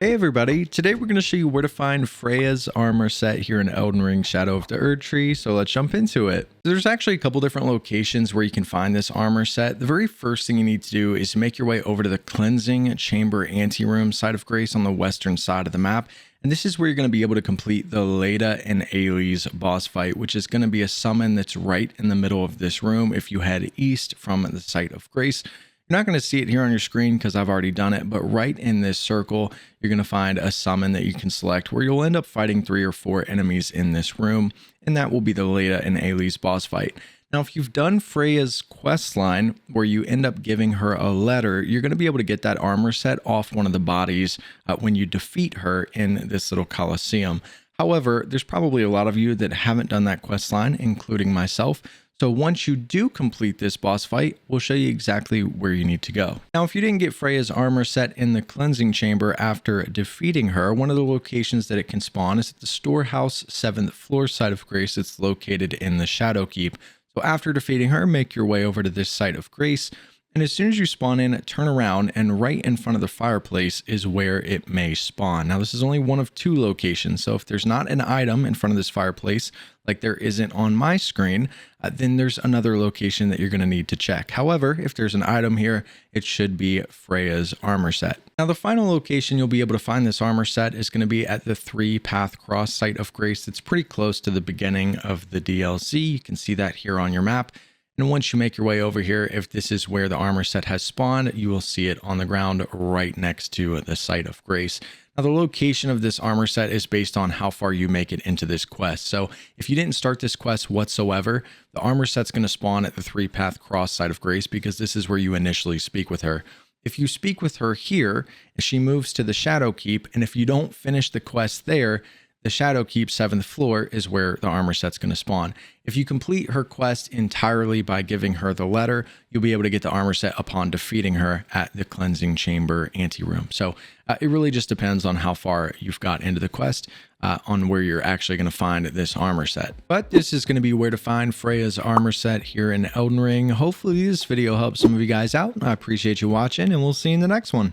Hey everybody, today we're going to show you where to find Freyja's armor set here in Elden Ring Shadow of the Erdtree, so let's jump into it. There's actually a couple different locations where you can find this armor set. The very first thing you need to do is make your way over to the Cleansing Chamber Anteroom site of Grace on the western side of the map. And this is where you're going to be able to complete the Leda and Ailey's boss fight, which is going to be a summon that's right in the middle of this room if you head east from the site of Grace. You're not going to see it here on your screen because I've already done it, but right in this circle, you're going to find a summon that you can select where you'll end up fighting 3 or 4 enemies in this room, and that will be the Leda and Ailey's boss fight. Now, if you've done Freyja's quest line where you end up giving her a letter, you're going to be able to get that armor set off one of the bodies when you defeat her in this little coliseum. However, there's probably a lot of you that haven't done that quest line, including myself. So once you do complete this boss fight, we'll show you exactly where you need to go. Now, if you didn't get Freyja's armor set in the cleansing chamber after defeating her, one of the locations that it can spawn is at the storehouse 7th floor site of Grace. It's located in the Shadow Keep. So after defeating her, make your way over to this site of Grace. And as soon as you spawn in, turn around, and right in front of the fireplace is where it may spawn. Now, this is only one of 2 locations, so if there's not an item in front of this fireplace, like there isn't on my screen, then there's another location that you're going to need to check. However, if there's an item here, it should be Freyja's armor set. Now, the final location you'll be able to find this armor set is going to be at the 3 Path Cross site of Grace. It's pretty close to the beginning of the DLC. You can see that here on your map. And once you make your way over here, if this is where the armor set has spawned, you will see it on the ground right next to the site of Grace. Now, the location of this armor set is based on how far you make it into this quest. So if you didn't start this quest whatsoever, the armor set's going to spawn at the 3 Path Cross site of Grace because this is where you initially speak with her. If you speak with her here, she moves to the Shadow Keep, and if you don't finish the quest there, the Shadow Keep 7th floor is where the armor set's going to spawn. If you complete her quest entirely by giving her the letter, you'll be able to get the armor set upon defeating her at the Cleansing Chamber Anteroom. So it really just depends on how far you've got into the quest on where you're actually going to find this armor set. But this is going to be where to find Freyja's armor set here in Elden Ring. Hopefully this video helps some of you guys out. I appreciate you watching, and we'll see you in the next one.